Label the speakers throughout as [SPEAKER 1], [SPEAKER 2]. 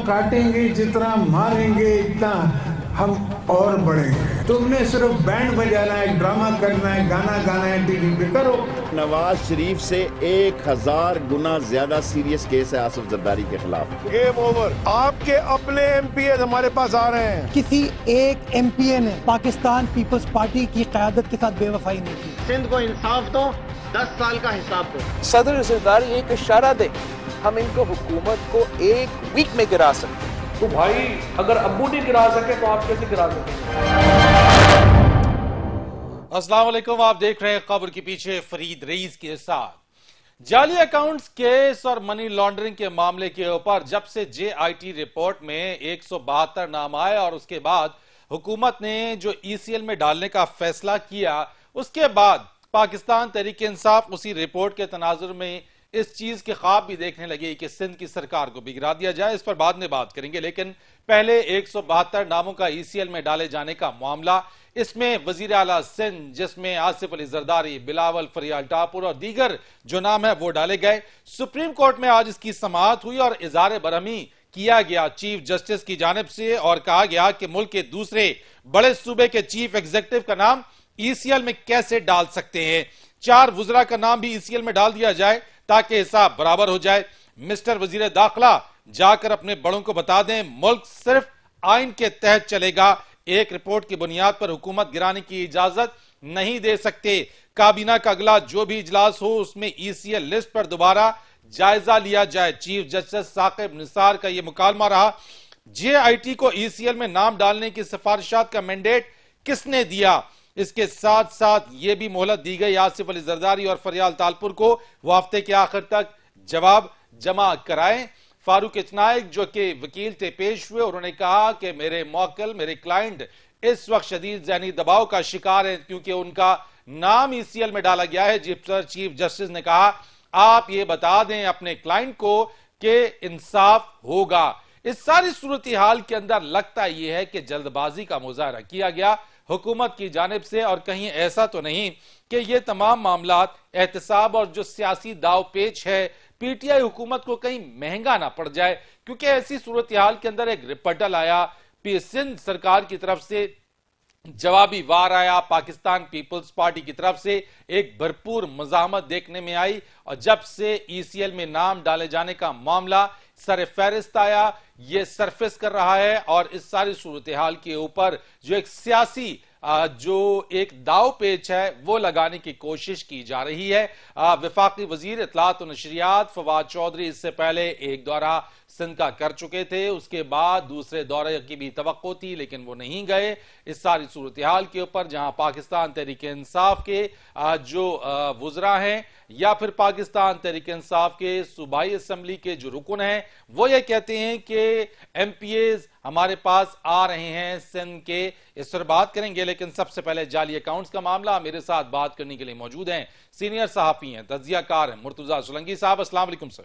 [SPEAKER 1] काटेंगे, जितना मारेंगे इतना हम और बढ़ेंगे। तुमने सिर्फ बैंड बजाना है, ड्रामा करना है, गाना गाना है, टीवी पे करो।
[SPEAKER 2] नवाज शरीफ से 1000 गुना ज्यादा सीरियस केस है आसिफ जरदारी के खिलाफ।
[SPEAKER 3] Game over. आपके अपने एमपीए हमारे पास आ रहे हैं।
[SPEAKER 4] किसी एक एमपीए ने पाकिस्तान पीपल्स पार्टी की क़यादत के साथ बेवफाई नहीं की।
[SPEAKER 5] सिंध को इंसाफ दो, 10 साल का हिसाब दो।
[SPEAKER 6] सदर जरदारी एक इशारा दे, हम इनको हुकूमत को 1 वीक में गिरा सकते हैं।
[SPEAKER 7] तो भाई अगर अब्बू नहीं गिरा सके तो आप कैसे गिरा सकेंगे?
[SPEAKER 8] अस्सलाम वालेकुम, आप देख रहे हैं खबर के पीछे फरीद रईस के साथ। जाली अकाउंट्स केस और मनी लॉन्ड्रिंग के मामले के ऊपर जब से जेआईटी रिपोर्ट में 172 नाम आए और उसके बाद हुकूमत ने जो ईसीएल में डालने का फैसला किया, उसके बाद पाकिस्तान तहरीक इंसाफ उसी रिपोर्ट के तनाजुर में इस चीज के ख्वाब भी देखने लगे कि सिंध की सरकार को भी गिरा दिया जाए। इस पर बाद में बात करेंगे, लेकिन पहले 172 नामों का ईसीएल में डाले जाने का मामला, इसमें वजीर आला सिंध जिसमें आसिफ अली जरदारी, बिलावल फरियाल टापुर और दीगर जो नाम है वो डाले गए। सुप्रीम कोर्ट में आज इसकी समाअत हुई और इज़हार बरहमी किया गया चीफ जस्टिस की जानिब से और कहा गया कि मुल्क के दूसरे बड़े सूबे के चीफ एग्जीक्यूटिव का नाम ईसीएल में कैसे डाल सकते हैं। 4 वुज़रा का नाम भी ईसीएल में डाल दिया जाए ताकि हिसाब बराबर हो जाए। मिस्टर वजीर दाखिला जाकर अपने बड़ों को बता दें, मुल्क सिर्फ आइन के तहत चलेगा, एक रिपोर्ट की बुनियाद पर हुकूमत गिराने की इजाजत नहीं दे सकते। काबीना का अगला जो भी इजलास हो उसमें ईसीएल लिस्ट पर दोबारा जायजा लिया जाए। चीफ जस्टिस साकिब निसार का यह मुकालमा रहा। जेआईटी को ईसीएल में नाम डालने की सिफारिशात का मैंडेट किसने दिया? इसके साथ साथ यह भी मोहलत दी गई आसिफ अली जरदारी और फरियाल तालपुर को वो हफ्ते के आखिर तक जवाब जमा कराएं। फारूक इचनाइक जो कि वकील थे पेश हुए, उन्होंने कहा कि मेरे मौक्किल, मेरे क्लाइंट इस वक्त शदीद ज़हनी दबाव का शिकार है क्योंकि उनका नाम ईसीएल में डाला गया है। चीफ जस्टिस ने कहा आप ये बता दें अपने क्लाइंट को कि इंसाफ होगा। इस सारी सूरत हाल के अंदर लगता यह है कि जल्दबाजी का मुजाहरा किया गया हुकूमत की जानिब से, और कहीं ऐसा तो नहीं कि ये तमाम मामला एहतसाब और जो सियासी दाव पेच है पीटीआई हुकूमत को कहीं महंगा ना पड़ जाए, क्योंकि ऐसी सूरत हाल के अंदर एक रिपोर्टल आया, सिंध सरकार की तरफ से जवाबी वार आया, पाकिस्तान पीपल्स पार्टी की तरफ से एक भरपूर मज़ाहमत देखने में आई और जब से ईसीएल में नाम डाले जाने का मामला सर फहरिस्त आया, यह सरफेस कर रहा है और इस सारी सूरत हाल के ऊपर जो एक सियासी जो एक दाव पेच है वो लगाने की कोशिश की जा रही है। वफाकी वजीर इत्तलात और नशरियात फवाद चौधरी इससे पहले एक दौरा सिंध का कर चुके थे, उसके बाद दूसरे दौरे की भी तवक्को थी लेकिन वो नहीं गए। इस सारी सूरत हाल के ऊपर जहां पाकिस्तान तहरीक इंसाफ के जो वुज़रा हैं या फिर पाकिस्तान तहरीक इंसाफ के सूबाई असम्बली के जो रुकन हैं वो ये कहते हैं कि एमपीएज हमारे पास आ रहे हैं सिंध के, इस पर बात करेंगे। लेकिन सबसे पहले जाली अकाउंट्स का मामला, मेरे साथ बात करने के लिए मौजूद हैं सीनियर सहाफी हैं, तज्जियाकार हैं मुर्तजा सुलंगी साहब। अस्सलाम वालेकुम सर।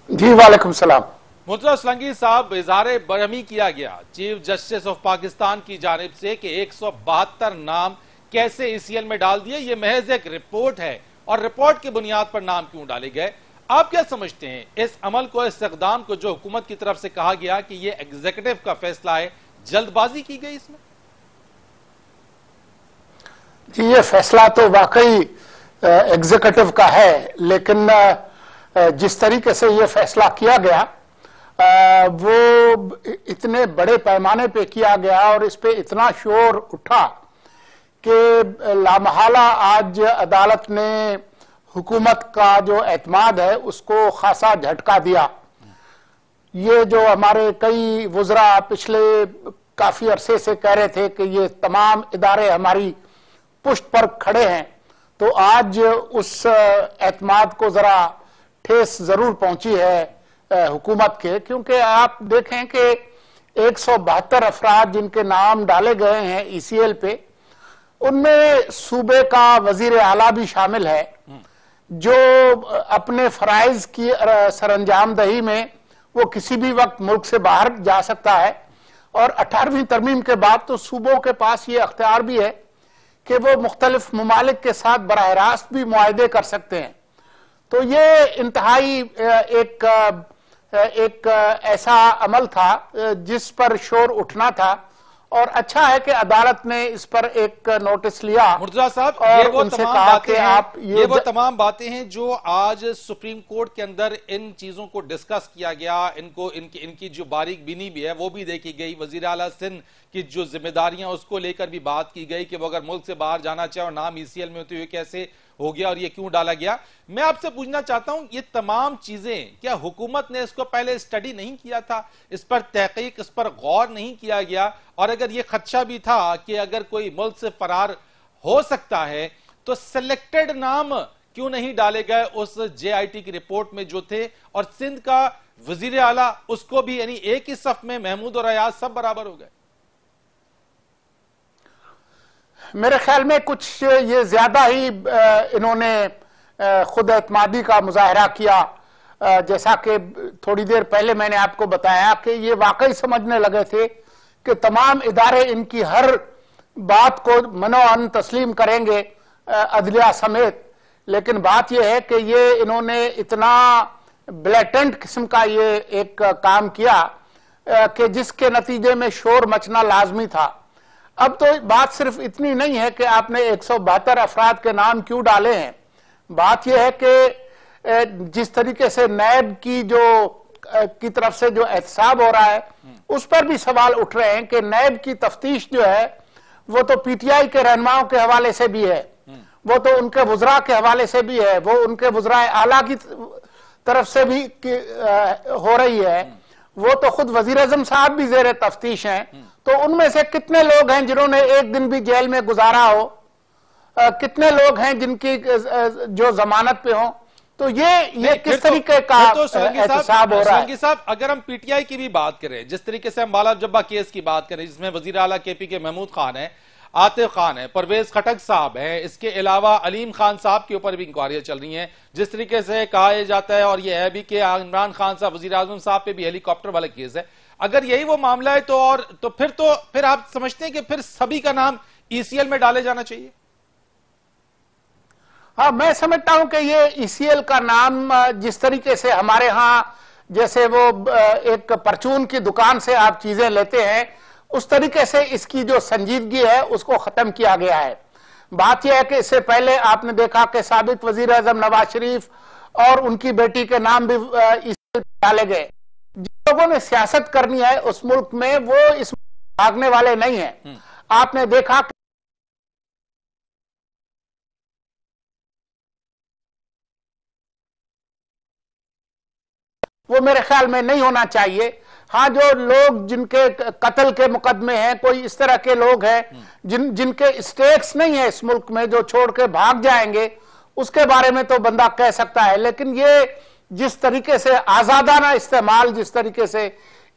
[SPEAKER 9] जी वालेकुम सलाम।
[SPEAKER 8] मुर्तजा सुलंगी साहब, इज़हार बरहमी किया गया चीफ जस्टिस ऑफ पाकिस्तान की जानिब से कि 172 नाम कैसे ईसीएल में डाल दिए, यह महज एक रिपोर्ट है और रिपोर्ट की बुनियाद पर नाम क्यों डाले गए? आप क्या समझते हैं इस अमल को, इस इक़दाम को जो हुकूमत की तरफ से कहा गया कि यह एग्जीक्यूटिव का फैसला है, जल्दबाजी की गई इसमें?
[SPEAKER 9] जी ये फैसला तो वाकई एग्जीक्यूटिव का है, लेकिन जिस तरीके से यह फैसला किया गया वो इतने बड़े पैमाने पे किया गया और इस पे इतना शोर उठा कि लामहाला आज अदालत ने हुकूमत का जो एतमाद है उसको खासा झटका दिया। ये जो हमारे कई वुज़रा पिछले काफी अरसे से कह रहे थे कि ये तमाम इदारे हमारी पुष्ट पर खड़े हैं, तो आज उस एतमाद को जरा ठेस जरूर पहुंची है हुकूमत के, क्योंकि आप देखें कि 172 अफराद जिनके नाम डाले गए हैं ईसीएल पे, उनमें सूबे का वजीर आला भी शामिल है जो अपने फराइज की सरंजामदही में वो किसी भी वक्त मुल्क से बाहर जा सकता है। और 18वीं तरमीम के बाद तो सूबों के पास ये अख्तियार भी है कि वो मुख्तलिफ ममालिक के साथ बराह रास्त भी मुआहदे कर सकते हैं। तो ये इंतहाई एक एक ऐसा अमल था जिस पर शोर उठना था, और अच्छा है कि अदालत ने इस पर एक नोटिस लिया।
[SPEAKER 8] मुर्तजा साहब,
[SPEAKER 9] और उनसे कहा कि आप
[SPEAKER 8] ये वो तमाम बातें हैं जो आज सुप्रीम कोर्ट के अंदर इन चीजों को डिस्कस किया गया, इनकी जो बारीक बीनी भी है वो भी देखी गई। वजीर आला सिंध की जो जिम्मेदारियां उसको लेकर भी बात की गई कि वो अगर मुल्क से बाहर जाना चाहे और नाम ईसीएल में होते हुए कैसे हो गया और ये क्यों डाला गया। मैं आपसे पूछना चाहता हूं, ये तमाम चीजें क्या हुकूमत ने इसको पहले स्टडी नहीं किया था, इस पर तहकीक, इस पर गौर नहीं किया गया? और अगर ये खदशा भी था कि अगर कोई मुल्क से फरार हो सकता है तो सिलेक्टेड नाम क्यों नहीं डाले गए उस जेआईटी की रिपोर्ट में जो थे? और सिंध का वजीर आला उसको भी, यानी एक ही सफ में महमूद और अयाज सब बराबर हो गए।
[SPEAKER 9] मेरे ख्याल में कुछ ये ज्यादा ही इन्होंने खुद एतमादी का मुजाहरा किया। जैसा कि थोड़ी देर पहले मैंने आपको बताया कि ये वाकई समझने लगे थे कि तमाम इदारे इनकी हर बात को मनोअन तस्लीम करेंगे, अदलिया समेत। लेकिन बात यह है कि ये इन्होंने इतना ब्लैटेंट किस्म का ये एक काम किया कि जिसके नतीजे में शोर मचना लाजमी था। अब तो बात सिर्फ इतनी नहीं है कि आपने 172 अफराद के नाम क्यों डाले हैं, बात यह है कि जिस तरीके से नैब की तरफ से जो एहतसाब हो रहा है उस पर भी सवाल उठ रहे हैं कि नैब की तफ्तीश जो है वो तो पीटीआई के रहनुमाओं के हवाले से भी है, वो तो उनके वुज़रा के हवाले से भी है, वो उनके वुज़रा आला की तरफ से भी हो रही है, वो तो खुद वजीर आज़म साहब भी ज़ेर तफ्तीश हैं। तो उनमें से कितने लोग हैं जिन्होंने एक दिन भी जेल में गुजारा हो, कितने लोग हैं जिनकी जो जमानत पे हो? तो ये किस तरीके का एहतसाब हो रहा है?
[SPEAKER 8] साहब, अगर हम पीटीआई की भी बात करें, जिस तरीके से हम बाला जब्बा केस की बात करें जिसमें वजीर आला केपी के महमूद खान है, आतिफ खान है, परवेज खटक साहब हैं, इसके अलावा अलीम खान साहब के ऊपर भी इंक्वायरियां चल रही हैं, जिस तरीके से कहा जाता है और यह है भी कि इमरान खान साहब वजीर आजम साहब पे भी हेलीकॉप्टर वाला केस है। अगर यही वो मामला है तो फिर आप समझते हैं कि फिर सभी का नाम ईसीएल में डाले जाना चाहिए?
[SPEAKER 9] हाँ, मैं समझता हूं कि ये ईसीएल का नाम जिस तरीके से हमारे यहां जैसे वो एक परचून की दुकान से आप चीजें लेते हैं, उस तरीके से इसकी जो संजीदगी है उसको खत्म किया गया है। बात यह है कि इससे पहले आपने देखा कि साबिक वजीर आजम नवाज शरीफ और उनकी बेटी के नाम भी डाले गए। जिन लोगों ने सियासत करनी है उस मुल्क में वो इस भागने वाले नहीं हैं। आपने देखा कि वो मेरे ख्याल में नहीं होना चाहिए। हाँ, जो लोग जिनके कत्ल के मुकदमे हैं, कोई इस तरह के लोग हैं जिनके स्टेक्स नहीं है इस मुल्क में, जो छोड़ के भाग जाएंगे, उसके बारे में तो बंदा कह सकता है। लेकिन ये जिस तरीके से आजादाना इस्तेमाल जिस तरीके से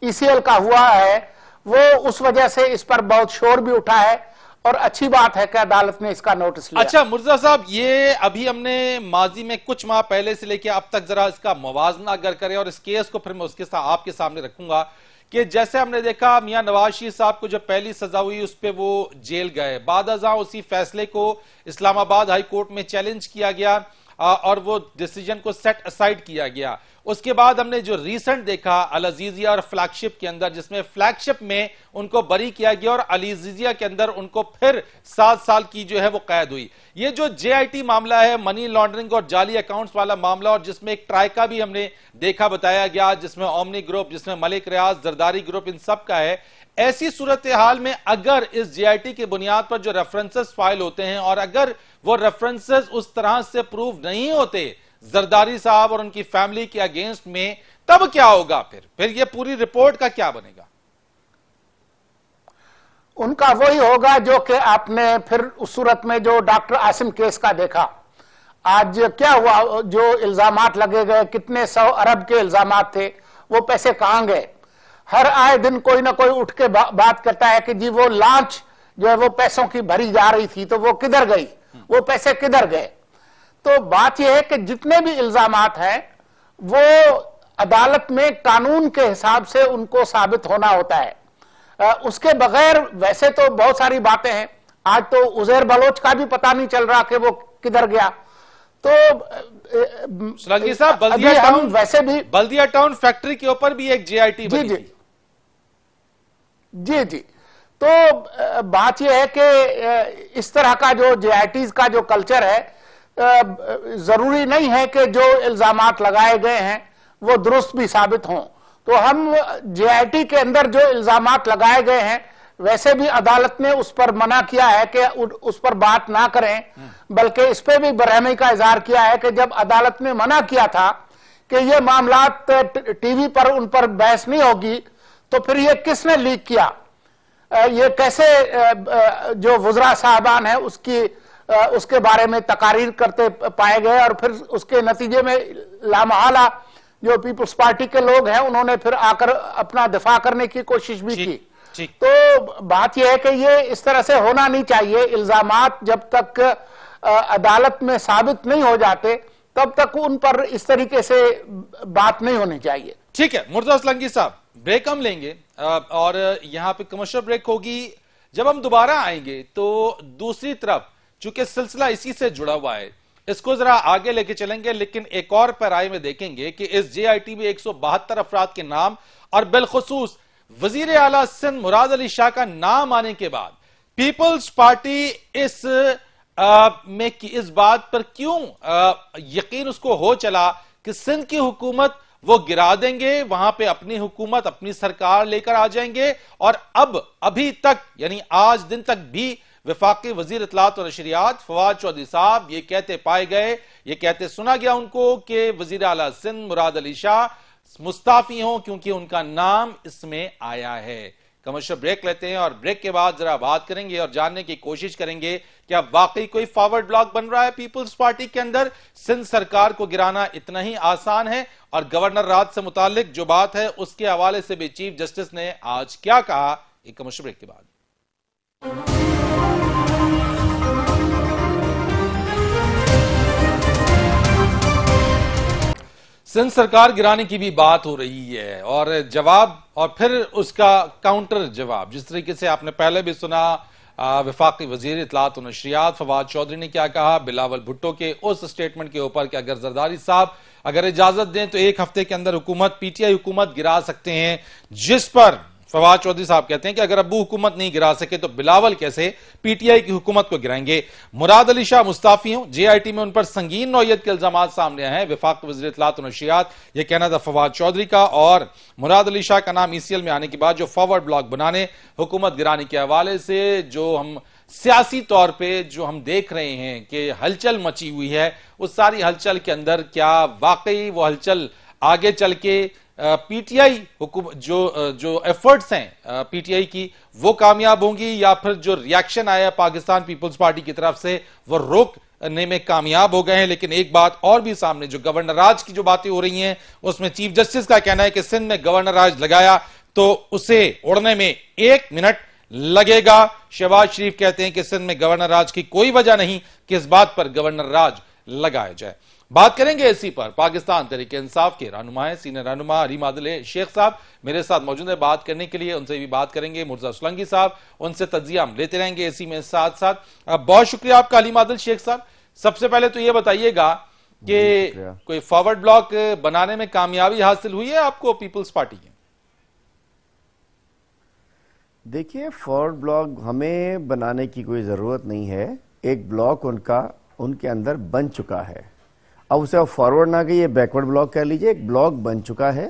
[SPEAKER 9] ईसीएल का हुआ है, वो उस वजह से इस पर बहुत शोर भी उठा है और अच्छी बात है कि अदालत ने इसका नोटिस लिया।
[SPEAKER 8] अच्छा मुर्तजा साहब, ये अभी हमने माजी में कुछ माह पहले से लेकर अब तक जरा इसका मुवाजना अगर करें और इस केस को फिर मैं उसके साथ आपके सामने रखूंगा कि जैसे हमने देखा मियां नवाज शरीफ साहब को जो पहली सजा हुई उस पर वो जेल गए, बाद अज़ां उसी फैसले को इस्लामाबाद हाई कोर्ट में चैलेंज किया गया और वो डिसीजन को सेट असाइड किया गया। उसके बाद हमने जो रीसेंट देखा अल अजीजिया और फ्लैगशिप के अंदर, जिसमें फ्लैगशिप में उनको बरी किया गया और अल अजीजिया के अंदर उनको फिर 7 साल की जो है वो कैद हुई। ये जो जेआईटी मामला है, मनी लॉन्ड्रिंग और जाली अकाउंट्स वाला मामला, और जिसमें एक ट्राइका भी हमने देखा बताया गया, जिसमें ओमनी ग्रुप, जिसमें मलिक रियाज, जरदारी ग्रुप, इन सब का है। ऐसी सूरत हाल में अगर इस जेआईटी की बुनियाद पर जो रेफरेंसेस फाइल होते हैं और अगर वो रेफरेंसेस उस तरह से प्रूव नहीं होते जरदारी साहब और उनकी फैमिली के अगेंस्ट में, तब क्या होगा? फिर ये पूरी रिपोर्ट का क्या बनेगा?
[SPEAKER 9] उनका वही होगा जो कि आपने फिर उस सूरत में जो डॉक्टर आसिम केस का देखा। आज क्या हुआ, जो इल्जामात लगे गए, कितने 100 अरब के इल्जामात थे, वो पैसे कहां गए? हर आए दिन कोई ना कोई उठ के बात करता है कि जी वो लांच जो है वो पैसों की भरी जा रही थी, तो वो किधर गई, वो पैसे किधर गए? तो बात यह है कि जितने भी इल्जामात हैं वो अदालत में कानून के हिसाब से उनको साबित होना होता है। उसके बगैर वैसे तो बहुत सारी बातें हैं। आज तो उजैर बलोच का भी पता नहीं चल रहा कि वो किधर गया। तो
[SPEAKER 8] सोलंकी साहब, बल्दिया टाउन फैक्ट्री के ऊपर भी एक जेआईटी बनी थी।
[SPEAKER 9] जी जी, तो बात यह है कि इस तरह का जो जेआईटीज का जो कल्चर है, जरूरी नहीं है कि जो इल्जामात लगाए गए हैं वो दुरुस्त भी साबित हों। तो हम जेआईटी के अंदर जो इल्जामात लगाए गए हैं, वैसे भी अदालत ने उस पर मना किया है कि उस पर बात ना करें, बल्कि इस पर भी बरहमी का इजहार किया है कि जब अदालत ने मना किया था कि ये मामलात टीवी पर उन पर बहस नहीं होगी, तो फिर ये किसने लीक किया, ये कैसे जो वुज़रा साहबान है उसके बारे में तकारीर करते पाए गए, और फिर उसके नतीजे में लामहला जो पीपल्स पार्टी के लोग हैं उन्होंने फिर आकर अपना दिफा करने की कोशिश भी की। तो बात यह है कि ये इस तरह से होना नहीं चाहिए। इल्जामात जब तक अदालत में साबित नहीं हो जाते तब तक उन पर इस तरीके से बात नहीं होनी चाहिए।
[SPEAKER 8] ठीक है मुर्तजा सोलंकी साहब, ब्रेक हम लेंगे और यहां पे कमर्शियल ब्रेक होगी। जब हम दोबारा आएंगे तो दूसरी तरफ चूंकि सिलसिला इसी से जुड़ा हुआ है, इसको जरा आगे लेके चलेंगे, लेकिन एक और पैराए में देखेंगे कि इस जेआईटी में 172 अफराद के नाम और बिलखुसूस वजीर आला सिंध मुराद अली शाह का नाम आने के बाद पीपल्स पार्टी इस बात पर क्यों यकीन उसको हो चला कि सिंध की हुकूमत वो गिरा देंगे, वहां पे अपनी हुकूमत अपनी सरकार लेकर आ जाएंगे। और अब अभी तक यानी आज दिन तक भी वफाकी वजीर इत्तलात और नशरियात फवाद चौधरी साहब ये कहते पाए गए, ये कहते सुना गया उनको कि वजीर आला सिंध मुराद अली शाह मुस्ताफी हों क्योंकि उनका नाम इसमें आया है। कमर्शियल ब्रेक लेते हैं और ब्रेक के बाद जरा बात करेंगे और जानने की कोशिश करेंगे क्या वाकई कोई फॉरवर्ड ब्लॉक बन रहा है पीपल्स पार्टी के अंदर, सिंध सरकार को गिराना इतना ही आसान है। और गवर्नर राज से मुतालिक जो बात है उसके हवाले से भी चीफ जस्टिस ने आज क्या कहा, एक कमर्शियल ब्रेक के बाद। सिंध सरकार गिराने की भी बात हो रही है और जवाब और फिर उसका काउंटर जवाब, जिस तरीके से आपने पहले भी सुना वफाकी वजीर इत्तलात और नशरियात फवाद चौधरी ने क्या कहा बिलावल भुट्टो के उस स्टेटमेंट के ऊपर कि अगर जरदारी साहब अगर इजाजत दें तो एक हफ्ते के अंदर हुकूमत पीटीआई हुकूमत गिरा सकते हैं, जिस पर फवाद चौधरी साहब कहते हैं कि अगर अब्बू हुकूमत नहीं गिरा सके तो बिलावल कैसे पीटीआई की हुकूमत को गिराएंगे। मुराद अली शाह मुस्ताफी हों, जेआईटी में उन पर संगीन नौयत के इल्जामात सामने आए हैं। वफाक वज़ीर इत्तलात और नशरियात यह कहना था फवाद चौधरी का, और मुराद अली शाह का नाम ईसीएल में आने के बाद जो फॉरवर्ड ब्लॉक बनाने हुकूमत गिराने के हवाले से जो हम सियासी तौर पर जो हम देख रहे हैं कि हलचल मची हुई है, उस सारी हलचल के अंदर क्या वाकई वो हलचल आगे चल के पीटीआई हुकूमत जो एफर्ट्स हैं पीटीआई की वो कामयाब होंगी या फिर जो रिएक्शन आया पाकिस्तान पीपल्स पार्टी की तरफ से वो रोकने में कामयाब हो गए हैं। लेकिन एक बात और भी सामने, जो गवर्नर राज की जो बातें हो रही हैं उसमें चीफ जस्टिस का कहना है कि सिंध में गवर्नर राज लगाया तो उसे उड़ने में 1 मिनट लगेगा। शहबाज शरीफ कहते हैं कि सिंध में गवर्नर राज की कोई वजह नहीं कि इस बात पर गवर्नर राज लगाया जाए। बात करेंगे इसी पर पाकिस्तान तहरीक इंसाफ के रहनुमा सीनियर रहनुमा अली मादिल शेख साहब मेरे साथ मौजूद है बात करने के लिए, उनसे भी बात करेंगे। मुर्तजा सोलंकी साहब, उनसे तज्जिया हम लेते रहेंगे इसी में साथ साथ। बहुत शुक्रिया आपका अली मादिल शेख साहब। सबसे पहले तो यह बताइएगा कि कोई फॉरवर्ड ब्लॉक बनाने में कामयाबी हासिल हुई है आपको पीपल्स पार्टी की?
[SPEAKER 2] देखिए, फॉरवर्ड ब्लॉक हमें बनाने की कोई जरूरत नहीं है। एक ब्लॉक उनके अंदर बन चुका है, अब उसे आप फॉरवर्ड ना कहिए, बैकवर्ड ब्लॉक कह लीजिए। एक ब्लॉक बन चुका है,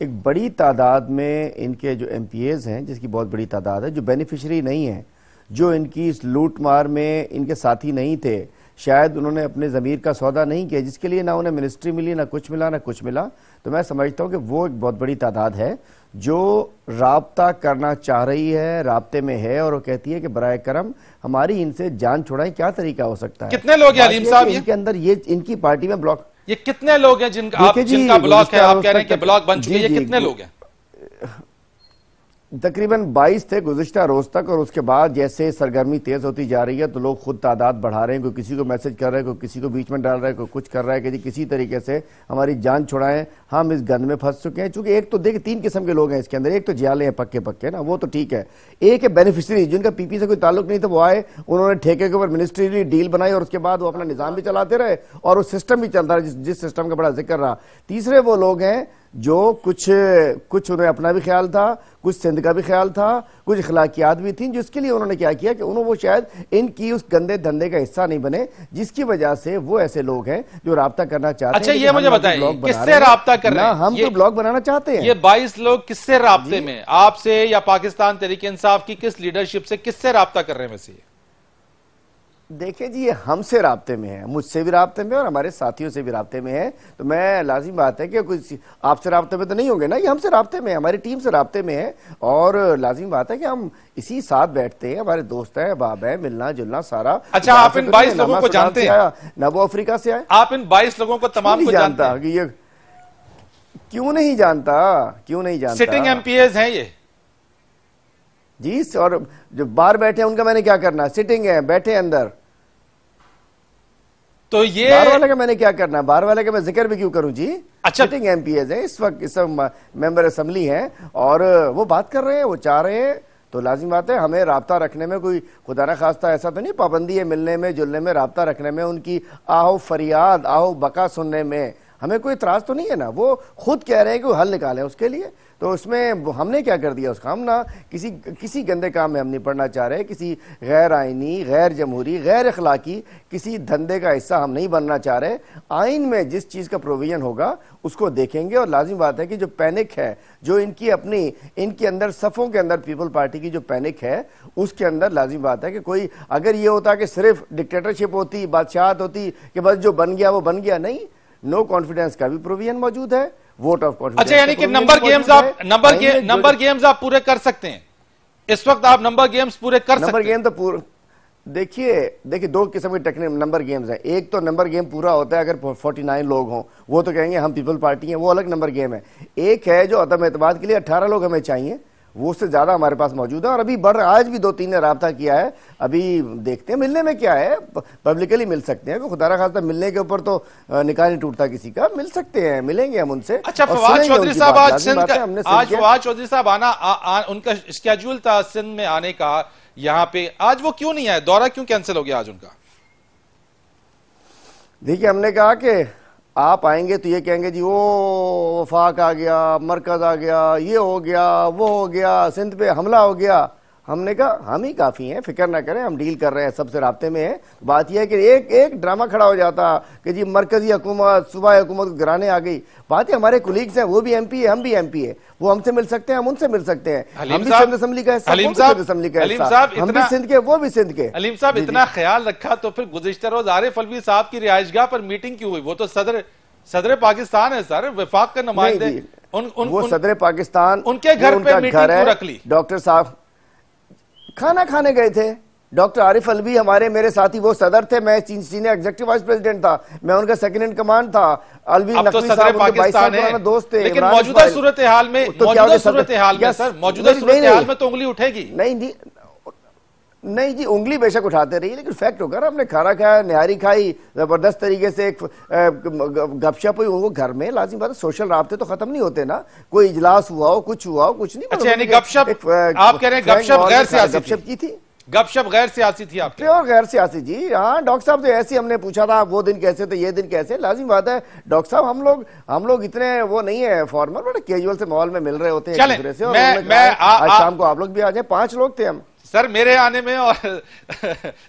[SPEAKER 2] एक बड़ी तादाद में इनके जो एमपीएज हैं, जिसकी बहुत बड़ी तादाद है, जो बेनिफिशरी नहीं है, जो इनकी इस लूट मार में इनके साथी नहीं थे, शायद उन्होंने अपने ज़मीर का सौदा नहीं किया, जिसके लिए ना उन्हें मिनिस्ट्री मिली, ना कुछ मिला। तो मैं समझता हूँ कि वो एक बहुत बड़ी तादाद है जो राब्ता करना चाह रही है, राब्ते में है, और वो कहती है कि बराए करम हमारी इनसे जान छुड़ाएं। क्या तरीका हो सकता है?
[SPEAKER 8] कितने लोग हैं अलीम साहब
[SPEAKER 2] इनके अंदर, ये इनकी पार्टी में ब्लॉक,
[SPEAKER 8] ये कितने लोग हैं जिनका ब्लॉक है? आप कह रहे हैं कि ब्लॉक बन चुके हैं, ये कितने लोग हैं?
[SPEAKER 2] तकरीबन 22 थे गुज़िश्ता रोज तक, और उसके बाद जैसे सरगर्मी तेज होती जा रही है तो लोग खुद तादाद बढ़ा रहे हैं। कोई किसी को मैसेज कर रहा है, कोई किसी को बीच में डाल रहा है, कोई कुछ कर रहा है कि जी किसी तरीके से हमारी जान छुड़ाएं, हम इस गंद में फंस चुके हैं। चूंकि एक तो देखिए 3 किस्म के लोग हैं इसके अंदर, एक तो जियाले हैं पक्के पक्के ना, वो तो ठीक है। एक है बेनिफिशियरी जिनका पीपी से कोई ताल्लुक नहीं था, वो आए, उन्होंने ठेके के ऊपर मिनिस्ट्री डील बनाई और उसके बाद वो अपना निजाम भी चलाते रहे और वो सिस्टम भी चलता रहा जिस सिस्टम का बड़ा जिक्र रहा। तीसरे वो लोग हैं जो कुछ उन्हें अपना भी ख्याल था, कुछ सिंध का भी ख्याल था, कुछ अखलाकियात भी थी, जिसके लिए उन्होंने क्या किया कि उन्होंने वो शायद इनकी उस गंदे धंधे का हिस्सा नहीं बने, जिसकी वजह से वो ऐसे लोग हैं जो राब्ता करना चाहते हैं।
[SPEAKER 8] अच्छा, ये मुझे बताइए किससे राब्ता कर रहे हैं?
[SPEAKER 2] हम तो ब्लॉग बनाना चाहते हैं।
[SPEAKER 8] ये 22 लोग किससे राब्ते में, आपसे या पाकिस्तान तहरीक इंसाफ की किस लीडरशिप से, किससे राब्ता कर रहे हैं वैसे?
[SPEAKER 2] देखिए जी, ये हमसे राब्ते में है, मुझसे भी राब्ते में और हमारे साथियों से भी राब्ते में है। तो मैं लाजिम बात है कि कुछ आपसे राब्ते में तो नहीं होंगे ना, ये हमसे राब्ते में है, हमारी टीम से राब्ते में है। और लाजिम बात है कि हम इसी साथ बैठते हैं, हमारे दोस्त हैं, बाब है, मिलना जुलना सारा।
[SPEAKER 8] अच्छा, आप इन 22 लोगों को जानते हैं?
[SPEAKER 2] ना वो अफ्रीका से आए।
[SPEAKER 8] आप इन 22 लोगों को तमाम को जानते हैं?
[SPEAKER 2] ये क्यों नहीं जानता, क्यों नहीं जानता?
[SPEAKER 8] सिटिंग एमपीएस हैं ये
[SPEAKER 2] जी, और जो बाहर बैठे हैं उनका मैंने क्या करना? सिटिंग है, बैठे अंदर।
[SPEAKER 8] तो ये
[SPEAKER 2] बाहर वाले का मैंने क्या करना? बाहर वाले का मैं जिक्र भी क्यों करूं जी?
[SPEAKER 8] अच्छा,
[SPEAKER 2] सिटिंग एमपीएस है इस वक्त, इस मेंबर असेंबली हैं और वो बात कर रहे हैं, वो चाह रहे हैं। तो लाजिम बात है हमें राब्ता रखने में कोई खुदा न खास्ता ऐसा तो नहीं पाबंदी है, मिलने में जुलने में, राब्ता रखने में, उनकी आहो फरियाद आहो बका सुनने में हमें कोई इतराज तो नहीं है ना। वो खुद कह रहे हैं कि वो हल निकालें उसके लिए, तो उसमें हमने क्या कर दिया उसका? हम ना किसी गंदे काम में हम नहीं पड़ना चाह रहे, किसी गैर आइनी, गैर जमहूरी, गैर अखलाकी किसी धंधे का हिस्सा हम नहीं बनना चाह रहे। आइन में जिस चीज़ का प्रोविजन होगा उसको देखेंगे। और लाजिम बात है कि जो पैनिक है, जो इनके अंदर सफ़ों के अंदर पीपल पार्टी की जो पैनिक है, उसके अंदर लाजिम बात है कि कोई अगर ये होता कि सिर्फ डिक्टेटरशिप होती, बादशाहत होती कि बस जो बन गया वो बन गया, नहीं, नो कॉन्फिडेंस का भी प्रोविजन मौजूद है, वोट ऑफ कॉन्फिडेंस।
[SPEAKER 8] अच्छा, यानी कि नंबर गेम्स आप पूरे कर सकते हैं इस वक्त? आप नंबर गेम्स पूरे कर सकते हैं?
[SPEAKER 2] नंबर गेम तो पूरा देखिए 2 किस्म के टेक्निक नंबर गेम्स हैं। एक तो नंबर गेम पूरा होता है अगर 49 लोग हों, वो तो कहेंगे हम पीपल पार्टी हैं, वो अलग नंबर गेम है। एक है जो अदम एतमाद के लिए 18 लोग हमें चाहिए, वो उससे ज्यादा हमारे पास मौजूद है और अभी आज भी 2-3 ने राब्ता किया है। अभी देखते हैं मिलने में क्या है, पब्लिकली मिल सकते हैं, खुदा ना खास्ता मिलने के ऊपर तो निकाह नहीं टूटता किसी का, मिल सकते हैं, मिलेंगे हम उनसे।
[SPEAKER 8] अच्छा, फवाद चौधरी साहब आज फवाद चौधरी साहब उनका स्केड्यूल था सिंध में आने का, यहाँ पे आज वो क्यों नहीं आए? दौरा क्यों कैंसिल हो गया आज उनका?
[SPEAKER 2] देखिए, हमने कहा कि आप आएंगे तो ये कहेंगे जी वो वफाक आ गया, मरकज आ गया, ये हो गया, वो हो गया, सिंध पे हमला हो गया। हमने कहा हम ही काफ़ी हैं, फिक्र ना करें, हम डील कर रहे हैं, सबसे राब्ते में है। बात यह है कि एक ड्रामा खड़ा हो जाता कि जी मरकजी हुकूमत, सूबाई हुकूमत को गिराने आ गई। बात है हमारे कुलीग्स हैं, वो भी एमपी है, हम भी एमपी है, वो हमसे मिल सकते हैं, हम उनसे मिल सकते हैं। हम भी सिंध असेंबली का हिस्सा, हम भी सिंध के, वो भी सिंध के।
[SPEAKER 8] हलीम साहब, इतना ख्याल रखा तो फिर गुज़िश्ता रोज आरिफ अलवी साहब की रिहाइशगाह पर मीटिंग क्यों हुई? वो तो सदर पाकिस्तान है सर, वफाक का नुमाइंदे।
[SPEAKER 2] वो सदर पाकिस्तान,
[SPEAKER 8] उनके घर पे मीटिंग क्यों रख ली?
[SPEAKER 2] डॉक्टर साहब खाना खाने गए थे, डॉक्टर आरिफ अलवी हमारे मेरे साथी, वो सदर थे, मैं सीनियर एग्जीक्यूटिव वाइस प्रेसिडेंट था, मैं उनका सेकंड इन कमांड था। अलवी
[SPEAKER 8] नकवी साहब उनके 22 साल पुराना दोस्त थे। लेकिन मौजूदा सूरत हाल में सर, मौजूदा सूरत हाल में तो उंगली उठेगी
[SPEAKER 2] नहीं जी, उंगली बेशक उठाते रही, लेकिन फैक्ट होगा ना, हमने खाना खाया, निहारी खाई, जबरदस्त तरीके से एक गपशप हुई, वो घर में लाजिम बात है, सोशल राब्ते तो खत्म नहीं होते ना, कोई इजलास हुआ हो, कुछ हुआ हो, कुछ नहीं।
[SPEAKER 8] अच्छा, यानी गपशप आप कह रहे हैं गपशप गैर सियासी
[SPEAKER 2] गपशप की थी?
[SPEAKER 8] गपशप गैर सियासी थी आपकी?
[SPEAKER 2] और गैर सियासी जी, हाँ डॉक्टर साहब, तो ऐसे हमने पूछा था वो दिन कैसे थे, ये दिन कैसे। लाजिम बात है डॉक्टर साहब, हम लोग इतने वो नहीं है फॉर्मल, बड़े कैजुअल से माहौल में मिल रहे होते हैं एक दूसरे से। आज शाम को आप लोग भी आ जाए, 5 लोग थे हम
[SPEAKER 8] सर मेरे आने में और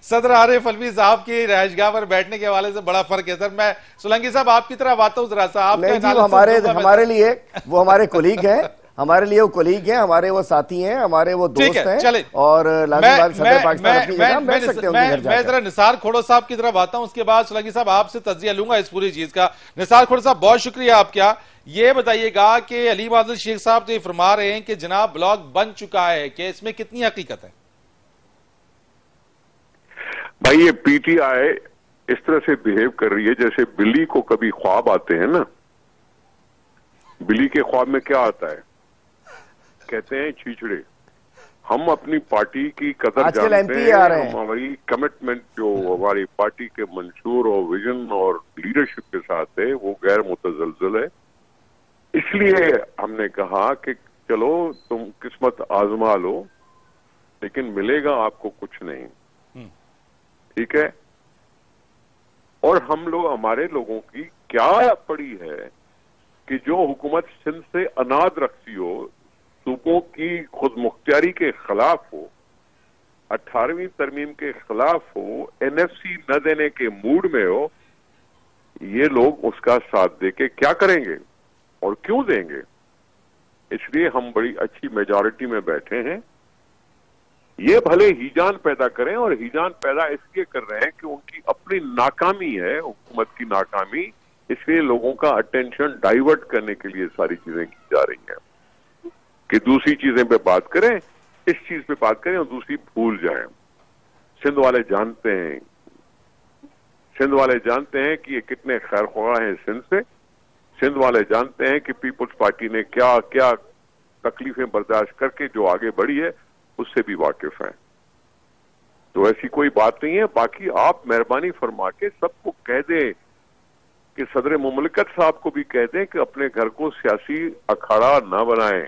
[SPEAKER 8] सदर आरिफ अलवी साहब की रिहाइशगाह पर बैठने के हवाले से बड़ा फर्क है सर। मैं सोलंकी साहब आपकी तरह आता हूँ जरा सा, आप
[SPEAKER 2] हमारे लिए वो हमारे कोलीग हैं, हमारे लिए वो कोलीग हैं, हमारे वो साथी हैं, हमारे वो दोस्त हैं।
[SPEAKER 8] चले,
[SPEAKER 2] और
[SPEAKER 8] मैं जरा निसार खोड़ो साहब की तरफ आता हूं, उसके बाद सोलंकी साहब आपसे तज्जिया लूंगा इस पूरी चीज का। निसार खोड़ो साहब, बहुत शुक्रिया आपका। ये बताइएगा कि अलीम आदिल शेख साहब तो ये फरमा रहे हैं कि जनाब ब्लॉक बन चुका है, कि इसमें कितनी हकीकत है?
[SPEAKER 10] भाई ये पीटीआई इस तरह से बिहेव कर रही है जैसे बिल्ली को कभी ख्वाब आते हैं ना, बिल्ली के ख्वाब में क्या आता है, कहते हैं छीछड़े। हम अपनी पार्टी की कदर
[SPEAKER 2] आजकल
[SPEAKER 10] जानते
[SPEAKER 2] MP आ रहे
[SPEAKER 10] हैं,
[SPEAKER 2] हैं।
[SPEAKER 10] हमारी कमिटमेंट जो हमारी पार्टी के मंशूर और विजन और लीडरशिप के साथ है वो गैर मुतजलजल है। इसलिए हमने कहा कि चलो तुम किस्मत आजमा लो, लेकिन मिलेगा आपको कुछ नहीं, ठीक है। और हम लोग, हमारे लोगों की क्या पड़ी है कि जो हुकूमत सिंध से अनाद रखती हो, सूबों की खुद मुख्तियारी के खिलाफ हो, 18वीं तरमीम के खिलाफ हो, NFC न देने के मूड में हो, ये लोग उसका साथ देके क्या करेंगे और क्यों देंगे। इसलिए हम बड़ी अच्छी मेजॉरिटी में बैठे हैं। ये भले हीजान पैदा करें, और हीजान पैदा इसलिए कर रहे हैं कि उनकी अपनी नाकामी है, हुकूमत की नाकामी, इसलिए लोगों का अटेंशन डाइवर्ट करने के लिए सारी चीजें की जा रही हैं कि दूसरी चीजें पे बात करें, इस चीज पे बात करें और दूसरी भूल जाएं। सिंध वाले जानते हैं, सिंध वाले जानते हैं कि ये कितने खैरख्वाह हैं सिंध से। सिंध वाले जानते हैं कि पीपुल्स पार्टी ने क्या क्या तकलीफें बर्दाश्त करके जो आगे बढ़ी है, उससे भी वाकिफ हैं। तो ऐसी कोई बात नहीं है। बाकी आप मेहरबानी फरमा के सबको कह दें कि सदर मुमलिकत साहब को भी कह दें कि अपने घर को सियासी अखाड़ा न बनाएं।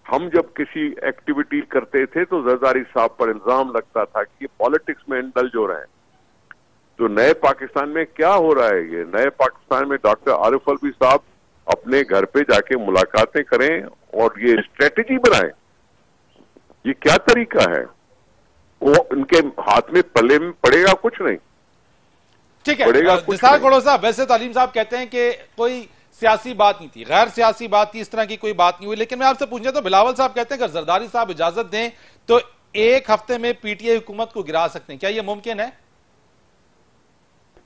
[SPEAKER 10] हम जब किसी एक्टिविटी करते थे तो जरदारी साहब पर इल्जाम लगता था कि ये पॉलिटिक्स में इंडल्ज हो रहे हैं। तो नए पाकिस्तान में क्या हो रहा है, ये नए पाकिस्तान में डॉक्टर आरिफ अलवी साहब अपने घर पे जाके मुलाकातें करें और ये स्ट्रेटेजी बनाएं। ये क्या तरीका है? वो उनके हाथ में पल्ले में पड़ेगा कुछ नहीं।
[SPEAKER 8] ठीक है निसार खोड़ो साहब, वैसे तो अलीम साहब कहते हैं कि कोई सियासी बात नहीं थी, गैर सियासी बात थी, इस तरह की कोई बात नहीं हुई। लेकिन मैं आपसे पूछना तो बिलावल साहब कहते हैं अगर जरदारी साहब इजाजत दें तो एक हफ्ते में PTI हुकूमत को गिरा सकते हैं, क्या यह मुमकिन है?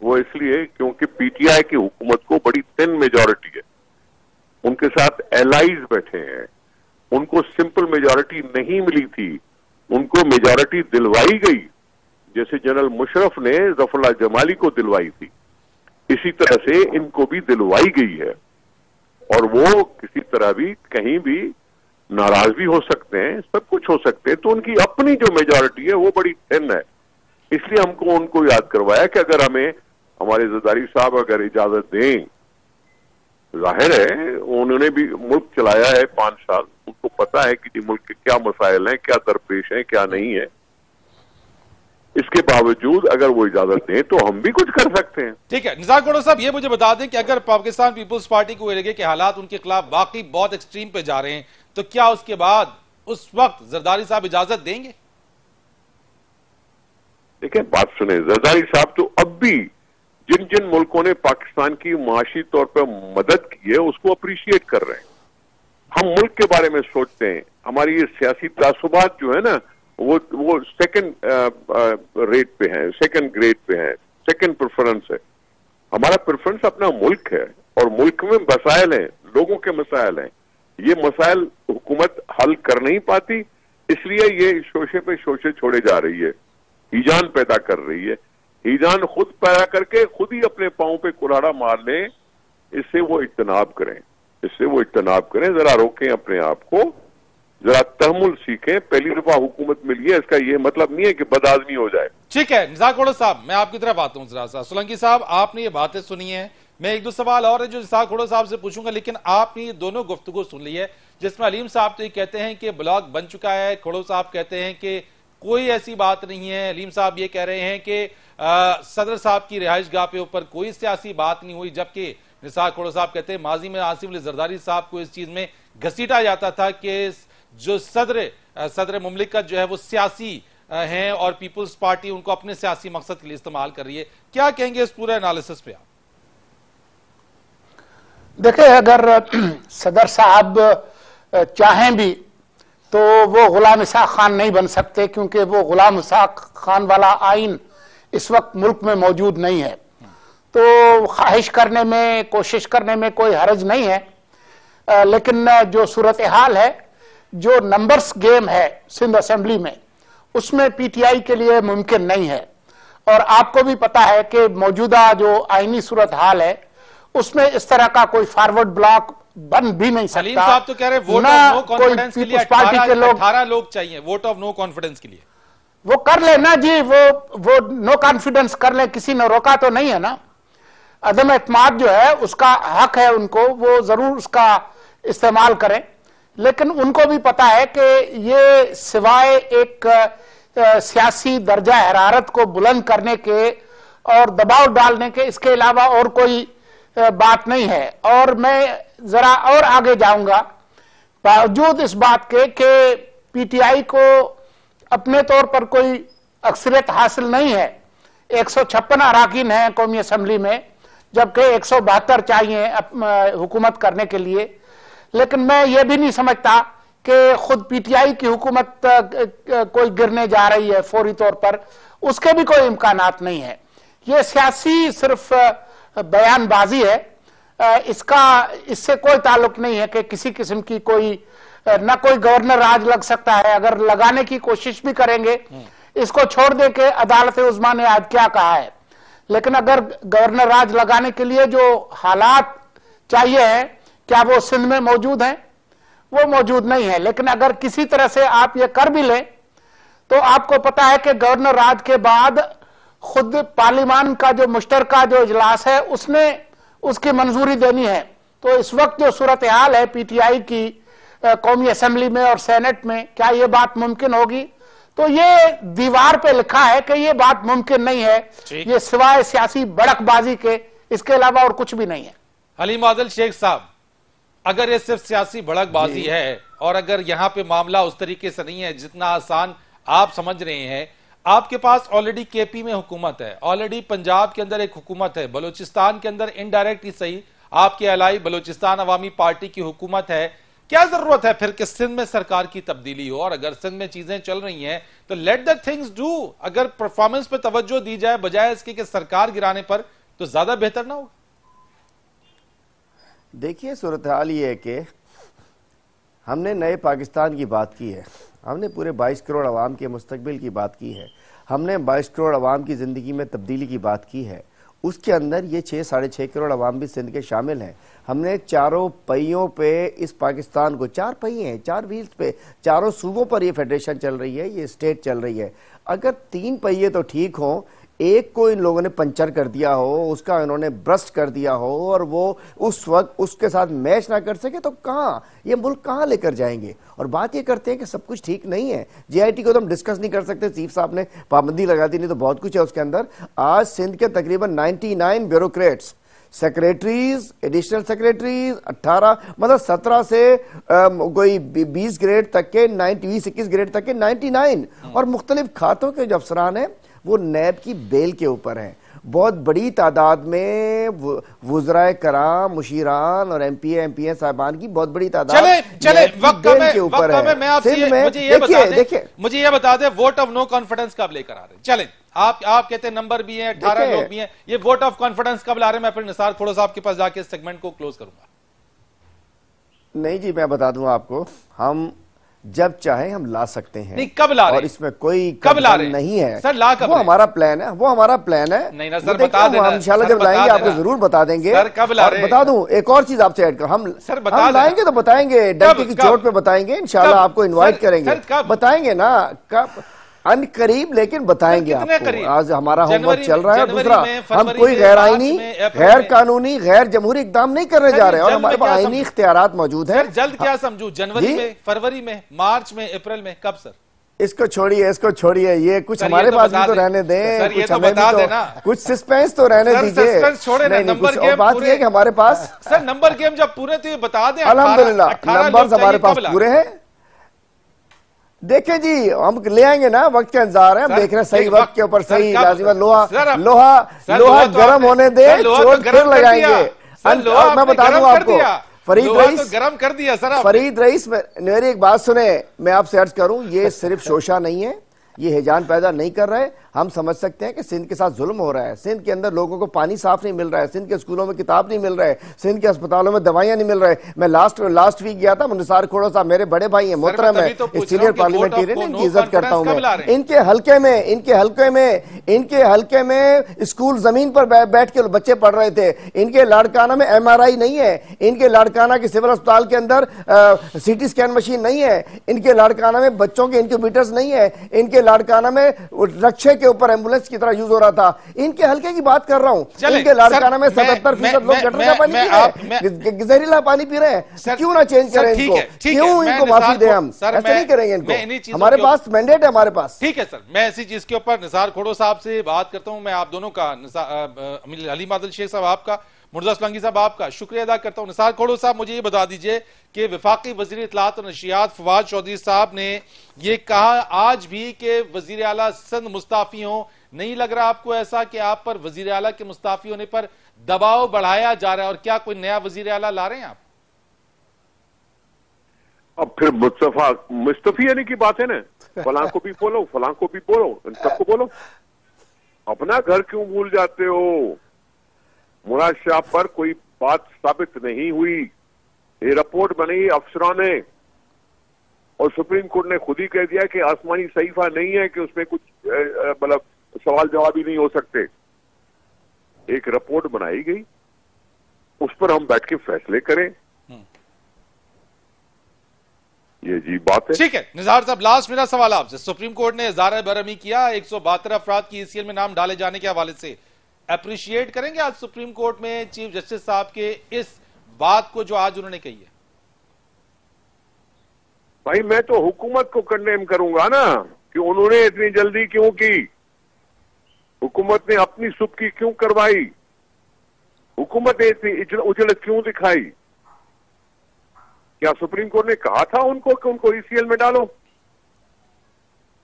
[SPEAKER 10] वो इसलिए क्योंकि PTI की हुकूमत को बड़ी थिन मेजॉरिटी है, उनके साथ एलाइज बैठे हैं, उनको सिंपल मेजॉरिटी नहीं मिली थी, उनको मेजॉरिटी दिलवाई गई, जैसे जनरल मुशर्रफ ने जफरुल्लाह जमाली को दिलवाई थी, इसी तरह से इनको भी दिलवाई गई है। और वो किसी तरह भी कहीं भी नाराज भी हो सकते हैं, सब कुछ हो सकते हैं। तो उनकी अपनी जो मेजॉरिटी है वो बड़ी थिन है। इसलिए हमको उनको याद करवाया कि अगर हमें हमारे जरदारी साहब अगर इजाजत दें, जाहिर है उन्होंने भी मुल्क चलाया है 5 साल, उनको पता है कि मुल्क के क्या मसाइल हैं, क्या दरपेश हैं, क्या नहीं है। इसके बावजूद अगर वो इजाजत दें तो हम भी कुछ कर सकते हैं।
[SPEAKER 8] ठीक है निसार खोड़ो साहब, ये मुझे बता दें कि अगर पाकिस्तान पीपुल्स पार्टी को लगे कि हालात उनके खिलाफ वाकई बहुत एक्सट्रीम पे जा रहे हैं, तो क्या उसके बाद उस वक्त जरदारी साहब इजाजत देंगे?
[SPEAKER 10] देखिए बात सुने, जरदारी साहब तो अब भी जिन जिन मुल्कों ने पाकिस्तान की माशी तौर पर मदद की है उसको अप्रिशिएट कर रहे हैं। हम मुल्क के बारे में सोचते हैं, हमारी ये सियासी तासुबात जो है ना वो सेकंड रेट पे है, सेकंड ग्रेड पे है, सेकंड प्रेफरेंस है। हमारा प्रेफरेंस अपना मुल्क है और मुल्क में मसाइल हैं, लोगों के मसाइल हैं। ये मसाइल हुकूमत हल कर नहीं पाती, इसलिए ये शोशे पे शोशे छोड़े जा रही है, ईजान पैदा कर रही है। ईजान खुद पैदा करके खुद ही अपने पांव पे कुल्हाड़ा मार ले, इससे वो इज्तनाब करें, इससे वो इज्तनाब करें, जरा रोकें अपने आप को, जरा तहमुल सीखें। पहली दफा हुकूमत मिली है, इसका ये मतलब नहीं है कि बदआदमी हो जाए।
[SPEAKER 8] ठीक है निसार खोड़ो साहब, मैं आपकी तरफ आता हूं जरा सा। सोलंकी साहब, आपने ये बातें सुनी है, मैं एक दो सवाल और है जो निसार खोड़ो साहब से पूछूंगा, लेकिन आपने ये दोनों गुफ्तगू सुन ली है जिसमें अलीम साहब तो ये कहते हैं कि ब्लॉक बन चुका है, खोड़ो साहब कहते हैं कि कोई ऐसी बात नहीं है, अलीम साहब ये कह रहे हैं कि सदर साहब की रिहाइश गाह पे ऊपर कोई सियासी बात नहीं हुई, जबकि निसार खोड़ो साहब कहते हैं माजी में आसिफ अली जरदारी साहब को इस चीज में घसीटा जाता था कि जो सदर मुमलिकत जो है वो सियासी हैं और पीपुल्स पार्टी उनको अपने सियासी मकसद के लिए इस्तेमाल कर रही है। क्या कहेंगे इस पूरे एनालिसिस पे आप?
[SPEAKER 9] देखिए, अगर सदर साहब चाहें भी तो वो गुलाम इसाक खान नहीं बन सकते, क्योंकि वो गुलाम इसाक खान वाला आइन इस वक्त मुल्क में मौजूद नहीं है। तो ख्वाहिश करने में, कोशिश करने में कोई हर्ज नहीं है, लेकिन जो सूरत हाल है, जो नंबर्स गेम है सिंध असेंबली में, उसमें PTI के लिए मुमकिन नहीं है। और आपको भी पता है कि मौजूदा जो आईनी सूरत हाल है उसमें इस तरह का कोई फॉरवर्ड ब्लॉक बन भी नहीं सकता।
[SPEAKER 8] हलीम साहब तो कह रहे वोट ऑफ नो कॉन्फिडेंस के लिए 18 लोग चाहिए वोट ऑफ नो कॉन्फिडेंस के लिए।
[SPEAKER 9] वो कर ले ना जी, वो नो कॉन्फिडेंस कर ले, किसी ने रोका तो नहीं है ना। अदम एतमाद जो है उसका हक है उनको, वो जरूर उसका इस्तेमाल करें, लेकिन उनको भी पता है कि ये सिवाय एक सियासी दर्जा हरारत को बुलंद करने के और दबाव डालने के इसके अलावा और कोई बात नहीं है। और मैं जरा और आगे जाऊंगा, बावजूद इस बात के कि पीटीआई को अपने तौर पर कोई अक्सरियत हासिल नहीं है, 156 अराकीन हैं कौमी असम्बली में, जबकि 172 चाहिए हुकूमत करने के लिए, लेकिन मैं ये भी नहीं समझता कि खुद पीटीआई की हुकूमत कोई गिरने जा रही है फौरी तौर पर, उसके भी कोई इम्कानात नहीं है। ये सियासी सिर्फ बयानबाजी है, इससे कोई ताल्लुक नहीं है कि किसी किस्म की कोई न कोई गवर्नर राज लग सकता है। अगर लगाने की कोशिश भी करेंगे, इसको छोड़ दे के अदालत उज़्मा ने आज क्या कहा है, लेकिन अगर गवर्नर राज लगाने के लिए जो हालात चाहिए हैं, क्या वो सिंध में मौजूद हैं? वो मौजूद नहीं है। लेकिन अगर किसी तरह से आप ये कर भी लें, तो आपको पता है कि गवर्नर राज के बाद खुद पार्लियामान का जो मुश्तरका जो इजलास है उसने उसकी मंजूरी देनी है। तो इस वक्त जो सूरत हाल है पीटीआई की कौमी असेंबली में और सेनेट में, क्या ये बात मुमकिन होगी? तो ये दीवार पे लिखा है कि ये बात मुमकिन नहीं है, ये सिवाय सियासी बड़कबाजी के इसके अलावा और कुछ भी नहीं है।
[SPEAKER 8] हलीम आदिल शेख साहब, अगर ये सिर्फ सियासी भड़कबाजी है और अगर यहां पे मामला उस तरीके से नहीं है जितना आसान आप समझ रहे हैं, आपके पास ऑलरेडी केपी में हुकूमत है, ऑलरेडी पंजाब के अंदर एक हुकूमत है, बलूचिस्तान के अंदर इनडायरेक्ट ही सही आपके अलाई बलूचिस्तान अवामी पार्टी की हुकूमत है, क्या जरूरत है फिर कि सिंध में सरकार की तब्दीली हो? और अगर सिंध में चीजें चल रही हैं तो लेट द थिंग्स डू, अगर परफॉर्मेंस पे तवज्जो दी जाए बजाय इसके कि सरकार गिराने पर, तो ज्यादा बेहतर ना होगा?
[SPEAKER 2] देखिए, सूरत हाल ये है कि हमने नए पाकिस्तान की बात की है, हमने पूरे 22 करोड़ अवाम के मुस्तकबिल की बात की है, हमने 22 करोड़ अवाम की ज़िंदगी में तब्दीली की बात की है। उसके अंदर ये 6-6.5 करोड़ अवाम भी सिंध के शामिल हैं। हमने चारों पहियों पे इस पाकिस्तान को, 4 पहिए हैं, 4 व्हील्स पे, चारों सूबों पर ये फेडरेशन चल रही है, ये स्टेट चल रही है। अगर 3 पहिए तो ठीक हों, एक को इन लोगों ने पंचर कर दिया हो, उसका इन्होंने ब्रस्ट कर दिया हो और वो उस वक्त उसके साथ मैच ना कर सके, तो कहाँ ये मुल्क कहाँ लेकर जाएंगे? और बात ये करते हैं कि सब कुछ ठीक नहीं है, जेआईटी को तो हम डिस्कस नहीं कर सकते, चीफ साहब ने पाबंदी लगा दी, नहीं तो बहुत कुछ है उसके अंदर। आज सिंध के तकरीबन 99 ब्यूरोक्रेट्स, सेक्रेटरीज, एडिशनल सेक्रेटरीज 18, मतलब 17 से कोई 20 ग्रेड तक के 20-21 ग्रेड तक के 99 और मुख्तलिफ खातों के जो अफसरान हैं वो नैब की बेल के ऊपर हैं। बहुत बड़ी तादाद में वुज़राए कराम, मुशीरान और एमपीए साहबान की बहुत बड़ी तादाद
[SPEAKER 8] चले वक्त के ऊपर है। मैं आपसे मुझे ये बता दें वोट ऑफ नो कॉन्फिडेंस कब लेकर आ रहे हैं? चलें, आप कहते हैं नंबर भी है, 18 लोग भी हैं, ये वोट ऑफ कॉन्फिडेंस कब ला रहे हैं? मैं फिर निसार थोड़ा सा आपके पास जाके इस सेगमेंट को क्लोज करूंगा।
[SPEAKER 2] नहीं जी, मैं बता दूं आपको, हम जब चाहे हम ला सकते हैं।
[SPEAKER 8] नहीं, कब ला रहे हैं?
[SPEAKER 2] और इसमें कोई
[SPEAKER 8] कब ला रहे हैं?
[SPEAKER 2] नहीं है
[SPEAKER 8] सर, ला कब?
[SPEAKER 2] वो हमारा प्लान है, वो हमारा प्लान है।
[SPEAKER 8] नहीं ना सर, बता देना।
[SPEAKER 2] हम इंशाल्लाह जब लाएंगे आपको जरूर बता देंगे।
[SPEAKER 8] सर, कब ला रहे हैं?
[SPEAKER 2] बता दूं एक और चीज आपसे ऐड कर, हम लाएंगे तो बताएंगे, डंके की चोट पे बताएंगे, इंशाल्लाह आपको इन्वाइट करेंगे, बताएंगे ना कब, अनकरीब, लेकिन बताएंगे आपको। आज हमारा होमवर्क चल रहा है। दूसरा, हम कोई गैर आईनी, गैर कानूनी, गैर जमहूरी इकदाम नहीं करने जा रहे हैं और हमारे पास आईनी इख्तियारात मौजूद है।
[SPEAKER 8] जल्द क्या समझू? जनवरी में, फरवरी में, मार्च में, अप्रैल में, कब सर?
[SPEAKER 2] इसको छोड़िए, इसको छोड़िए, ये कुछ हमारे पास भी तो रहने दें, कुछ हमें भी तो कुछ सस्पेंस तो रहने दीजिए। बात ये कि हमारे पास
[SPEAKER 8] सर नंबर गेम जब पूरे थे बता दें।
[SPEAKER 2] अल्हम्दुलिल्लाह नंबर हमारे पास पूरे हैं। देखें जी, हम ले आएंगे ना, वक्त का इंतजार है, हम देख रहे हैं सही वक्त के ऊपर सही लाजिम लोहा गर्म होने दे, चोट फिर लगाएंगे। मैं बता दूं आपको, फरीद रईस
[SPEAKER 8] गरम कर दिया सर।
[SPEAKER 2] फरीद रईस, मेरी एक बात सुने, मैं आपसे अर्ज करूं, ये सिर्फ शोशा नहीं है, ये हिजान पैदा नहीं कर रहे। हम समझ सकते हैं कि सिंध के साथ जुल्म हो रहा है, सिंध के अंदर लोगों को पानी साफ नहीं मिल रहा है, सिंध के स्कूलों में किताब नहीं मिल रहा है, सिंध के अस्पतालों में दवाइयां नहीं मिल रहे। मैं लास्ट वीक गया था, निसार खोड़ो साहब मेरे बड़े भाई हैं, मोहतरम है, सीनियर पार्लियामेंटियन, इनकी इज्जत करता हूं मैं। इनके हल्के में स्कूल जमीन पर बैठ के बच्चे पढ़ रहे थे। इनके लाड़काना में MRI नहीं है, इनके लाड़काना के सिविल अस्पताल के अंदर CT स्कैन मशीन नहीं है, इनके लाड़काना में बच्चों के इंक्यूबेटर्स नहीं है, इनके लाड़काना में रक्षे के ऊपर एम्बुलेंस की तरह यूज हो रहा था। इनके हल्के की बात कर रहा हूं, इनके लाड़काना में 77% लोग गटर का पानी पी रहे हैं, जहरीला पानी पी रहे हैं। क्यों ना चेंज करें इनको, क्यों इनको माफी दें? हम ऐसे नहीं करेंगे इनको, हमारे पास मैंडेट है, हमारे पास।
[SPEAKER 8] ठीक है सर, मैं इसी चीज के ऊपर निसार खोड़ो साहब से बात करता हूं। मैं आप दोनों का, हलीम आदिल शेख साहब आपका, मुर्तज़ा सोलंकी साहब आपका शुक्रिया अदा करता हूं। निसार खोड़ो साहब, मुझे ये बता दीजिए कि वफाकी वज़ीर इत्तलात और नशियात फवाद चौधरी साहब ने ये कहा आज भी कि वज़ीर आला सिंध मुस्ताफी हो, नहीं लग रहा आपको ऐसा कि आप पर वज़ीर आला के मुस्ताफी होने पर दबाव बढ़ाया जा रहा है, और क्या कोई नया वज़ीर आला ला रहे हैं आप?
[SPEAKER 10] अब फिर मुस्तफी यानी की बात है ना, फलां को भी बोलो, फलां को भी बोलो, इन सबको बोलो। अपना घर क्यों भूल जाते हो? मुराद शाह पर कोई बात साबित नहीं हुई, ये रिपोर्ट बनी अफसरों ने, और सुप्रीम कोर्ट ने खुद ही कह दिया कि आसमानी सहीफा नहीं है कि उसमें कुछ मतलब सवाल जवाब ही नहीं हो सकते। एक रिपोर्ट बनाई गई, उस पर हम बैठ के फैसले करें, ये अजीब बात है।
[SPEAKER 8] ठीक है निज़ार साहब, लास्ट मेरा सवाल आपसे, सुप्रीम कोर्ट ने इज़हार बरहमी किया 172 अफराद की ECL में नाम डाले जाने के हवाले से, अप्रिशिएट करेंगे आज सुप्रीम कोर्ट में चीफ जस्टिस साहब के इस बात को जो आज उन्होंने कही है?
[SPEAKER 10] भाई मैं तो हुकूमत को कंडेम करूंगा ना कि उन्होंने इतनी जल्दी क्यों की, हुकूमत ने अपनी सुबकी क्यों करवाई, हुकूमत ने इतनी उजलत क्यों दिखाई? क्या सुप्रीम कोर्ट ने कहा था उनको कि उनको ECL में डालो?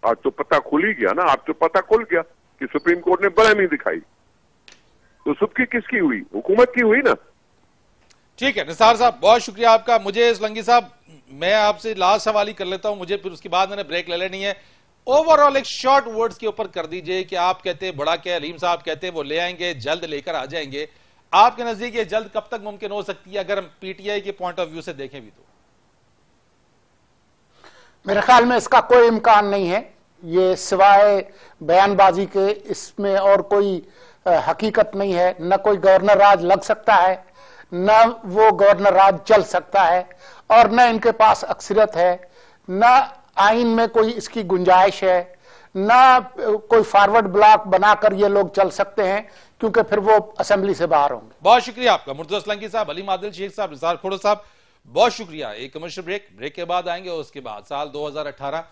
[SPEAKER 10] आज तो पता खुल ही गया ना, आप तो पता खुल गया कि सुप्रीम कोर्ट ने बरहमी दिखाई, तो सुबकी किसकी हुई? हुकूमत की हुई ना।
[SPEAKER 8] ठीक है निसार साहब, बहुत शुक्रिया आपका। मुझे सोलंकी साहब, मैं आपसे लास्ट सवाल ही कर लेता हूं, मुझे फिर उसके बाद मैंने ब्रेक ले लेनी है। ओवरऑल एक शॉर्ट वर्ड्स के ऊपर कर दीजिए कि आप कहते हैं बड़ा क्या, हलीम साहब कहते हैं वो ले आएंगे, जल्द लेकर आ जाएंगे, आपके नजदीक ये जल्द कब तक मुमकिन हो सकती है, अगर हम PTI के पॉइंट ऑफ व्यू से देखें भी तो?
[SPEAKER 9] मेरे ख्याल में इसका कोई इम्कान नहीं है, ये सिवाय बयानबाजी के इसमें और कोई हकीकत नहीं है। न कोई गवर्नर राज लग सकता है, न वो गवर्नर राज चल सकता है, और न इनके पास अक्सरियत है, न आइन में कोई इसकी गुंजाइश है, न कोई फॉरवर्ड ब्लॉक बनाकर ये लोग चल सकते हैं, क्योंकि फिर वो असेंबली से बाहर होंगे।
[SPEAKER 8] बहुत शुक्रिया आपका मुर्तज़ा सोलंकी साहब, हलीम आदिल शेख साहब, निसार खोड़ो साहब, बहुत शुक्रिया। एक कमर्शियल ब्रेक के बाद आएंगे, उसके बाद साल 2018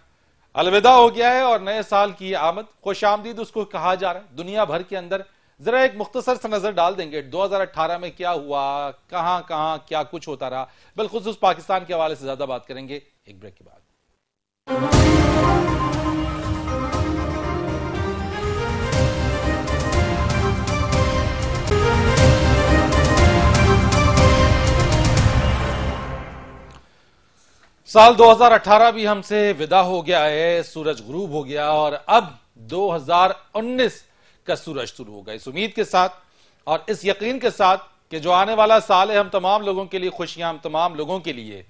[SPEAKER 8] अलविदा हो गया है और नए साल की आमद, खुशामदीद उसको कहा जा रहा है दुनिया भर के अंदर। जरा एक मुख्तसर सा नजर डाल देंगे 2018 में क्या हुआ, कहां कहां क्या कुछ होता रहा, बिलखुसूस पाकिस्तान के हवाले से ज्यादा बात करेंगे एक ब्रेक के बाद। साल 2018 भी हमसे विदा हो गया है, सूरज गुरूब हो गया और अब 2019 का सूरज शुरू होगा। इस उम्मीद के साथ और इस यकीन के साथ कि जो आने वाला साल है हम तमाम लोगों के लिए खुशियां, हम तमाम लोगों के लिए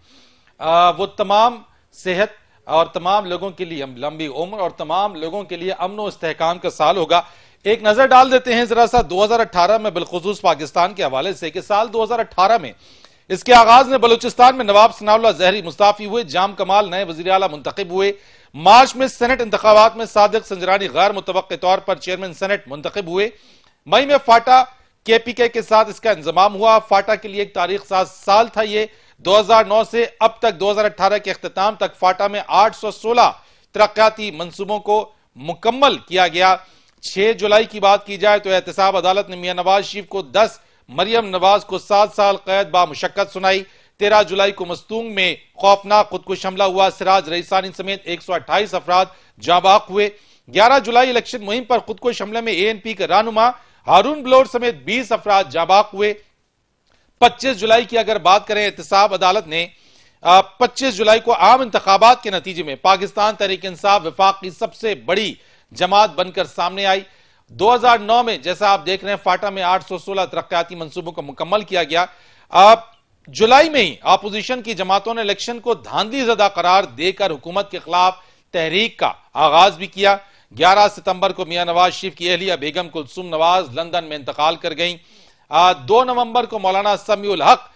[SPEAKER 8] वो तमाम सेहत और तमाम लोगों के लिए लंबी उम्र और तमाम लोगों के लिए अमन और इस्तेहकाम का साल होगा। एक नजर डाल देते हैं जरा सा 2018 में बिलखुसूस पाकिस्तान के हवाले से कि साल 2018 में इसके आगाज में बलूचिस्तान में नवाब सनाउल्लाह ज़हरी मुस्ताफी हुए, जाम कमाल नए वज़ीर आला मुंतखब हुए। मार्च में सेनेट इंतखाबात में सादिक संजरानी गैर मुतवक्के तौर पर चेयरमैन सेनेट मुंतखब हुए। मई में फाटा KPK के साथ इसका इंजमाम हुआ। फाटा के लिए एक तारीख साल था ये। 2009 से अब तक 2018 के अख्तिताम तक फाटा में 816 तरक्याती मंसूबों को मुकम्मल किया गया। 6 जुलाई की बात की जाए तो एहतसाब अदालत ने मियां नवाज शरीफ को 10, मरियम नवाज को 7 साल कैद बामुशक्कत सुनाई। 13 जुलाई को मस्तूंग में खौफनाक खुदकुश हमला हुआ। सिराज रईसानी समेत 128 अफराद जाबाक हुए। 11 जुलाई इलेक्शन मुहिम पर खुदकुश हमले में ANP के रहनुमा हारून बलोच समेत 20 अफराद जाबाक हुए। 25 जुलाई की अगर बात करें, एहतसाब अदालत ने 25 जुलाई को आम इंतखाबात के नतीजे में पाकिस्तान तहरीक इंसाफ वफाक की सबसे बड़ी जमात बनकर सामने आई। 2009 में जैसा आप देख रहे हैं फाटा में 816 तरक्याती मंसूबों को मुकम्मल किया गया। जुलाई में ही अपोजिशन की जमातों ने इलेक्शन को धांधली ज़दा करार देकर हुकूमत के खिलाफ तहरीक का आगाज भी किया। 11 सितंबर को मियां नवाज शरीफ की अहलिया बेगम कुलसूम नवाज लंदन में इंतकाल कर गई। 2 नवंबर को मौलाना समीउल हक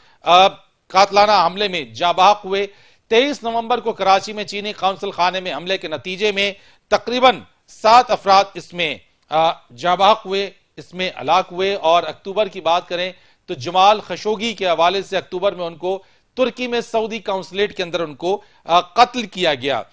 [SPEAKER 8] कातलाना हमले में जाबाक हुए। 23 नवंबर को कराची में चीनी काउंसिल खाने में हमले के नतीजे में तकरीबन 7 अफराद इसमें जाबाक हुए, इसमें हलाक हुए। और अक्टूबर की बात करें तो जमाल खशोगी के हवाले से अक्टूबर में उनको तुर्की में सऊदी काउंसलेट के अंदर उनको कत्ल किया गया।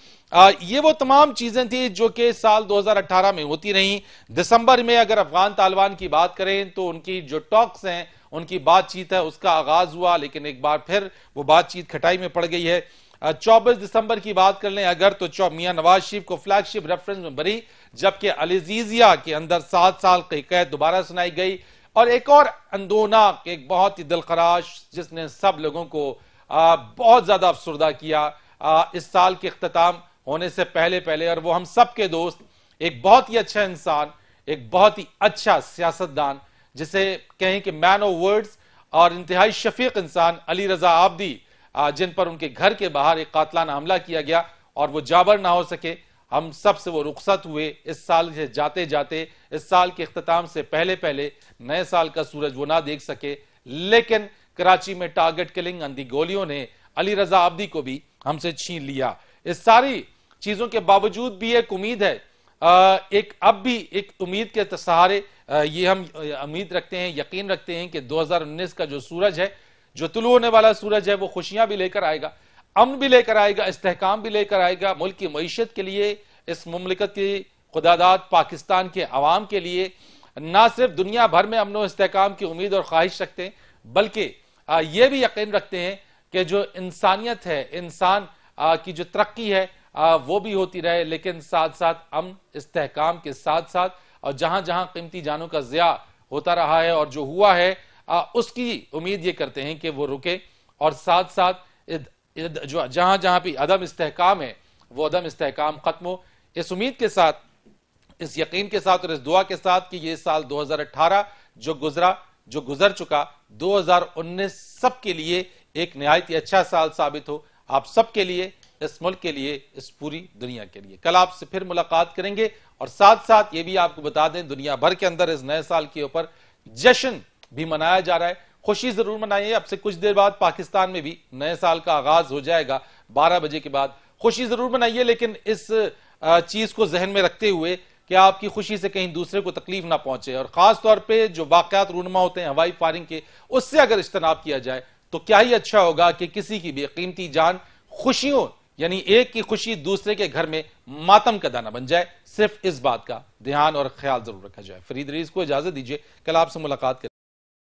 [SPEAKER 8] ये वो तमाम चीजें थी जो कि साल 2018 में होती रहीं। दिसंबर में अगर अफगान तालिबान की बात करें तो उनकी जो टॉक्स हैं, उनकी बातचीत है, उसका आगाज हुआ, लेकिन एक बार फिर वो बातचीत खटाई में पड़ गई है। 24 दिसंबर की बात कर लें अगर तो मियां नवाज शरीफ को फ्लैगशिप रेफरेंस में बरी, जबकि अलीजीजिया के अंदर 7 साल की कैद दोबारा सुनाई गई। और एक और अंदोनाक, एक बहुत ही दिलखराश जिसने सब लोगों को बहुत ज्यादा अफसुर्दा किया इस साल के इख्तिताम होने से पहले और वो हम सब के दोस्त, एक बहुत ही अच्छा इंसान, एक बहुत ही अच्छा सियासतदान, जिसे कहें कि मैन ऑफ वर्ड्स और इंतहाई शफीक इंसान अली रजा आबदी, जिन पर उनके घर के बाहर एक कातलाना हमला किया गया और वो जाबर ना हो सके। हम सब से वो रुखसत हुए इस साल से जाते जाते, इस साल के इख्तिताम से पहले नए साल का सूरज वो ना देख सके। लेकिन कराची में टारगेट किलिंग अंधी गोलियों ने अली रजा आबदी को भी हमसे छीन लिया। इस सारी चीजों के बावजूद भी एक उम्मीद है, एक अब भी एक उम्मीद के सहारे ये हम उम्मीद रखते हैं, यकीन रखते हैं कि 2019 का जो सूरज है, जो तुलू होने वाला सूरज है, वो खुशियां भी लेकर आएगा, अमन भी लेकर आएगा, इस्तेहकाम भी लेकर आएगा। मुल्क की मईशत के लिए, इस मुमलिकत की खुदादाद पाकिस्तान के अवाम के लिए ना सिर्फ दुनिया भर में अमन और इस्तेहकाम की उम्मीद और ख्वाहिश रखते हैं, बल्कि ये भी यकीन रखते हैं कि जो इंसानियत है, इंसान की जो तरक्की है वो भी होती रहे, लेकिन साथ साथ अमन इस्तेहकाम के साथ साथ, और जहां जहां कीमती जानों का ज़िया होता रहा है और जो हुआ है उसकी उम्मीद ये करते हैं कि वो रुके, और साथ साथ जो जहां जहां भी अदम इस्तेहकाम है वो अदम इस्तेहकाम खत्म हो। इस उम्मीद के साथ, इस यकीन के साथ और इस दुआ के साथ कि ये साल 2018 जो गुजर चुका, 2019 सबके लिए एक निहायत ही अच्छा साल साबित हो, आप सबके लिए, इस मुल्क के लिए, इस पूरी दुनिया के लिए। कल आपसे फिर मुलाकात करेंगे और साथ साथ ये भी आपको बता दें, दुनिया भर के अंदर इस नए साल के ऊपर जश्न भी मनाया जा रहा है। खुशी जरूर मनाइए। अब से कुछ देर बाद पाकिस्तान में भी नए साल का आगाज हो जाएगा 12 बजे के बाद। खुशी जरूर मनाइए, लेकिन इस चीज को जहन में रखते हुए कि आपकी खुशी से कहीं दूसरे को तकलीफ ना पहुंचे, और खास तौर पे जो वाकयात रूनमा होते हैं हवाई फायरिंग के, उससे अगर इज्तनाब किया जाए तो क्या ही अच्छा होगा कि किसी की भी कीमती जान, खुशियों यानी एक की खुशी दूसरे के घर में मातम का दाना बन जाए। सिर्फ इस बात का ध्यान और ख्याल जरूर रखा जाए। फरीद रईस को इजाजत दीजिए, कल आपसे मुलाकात करें।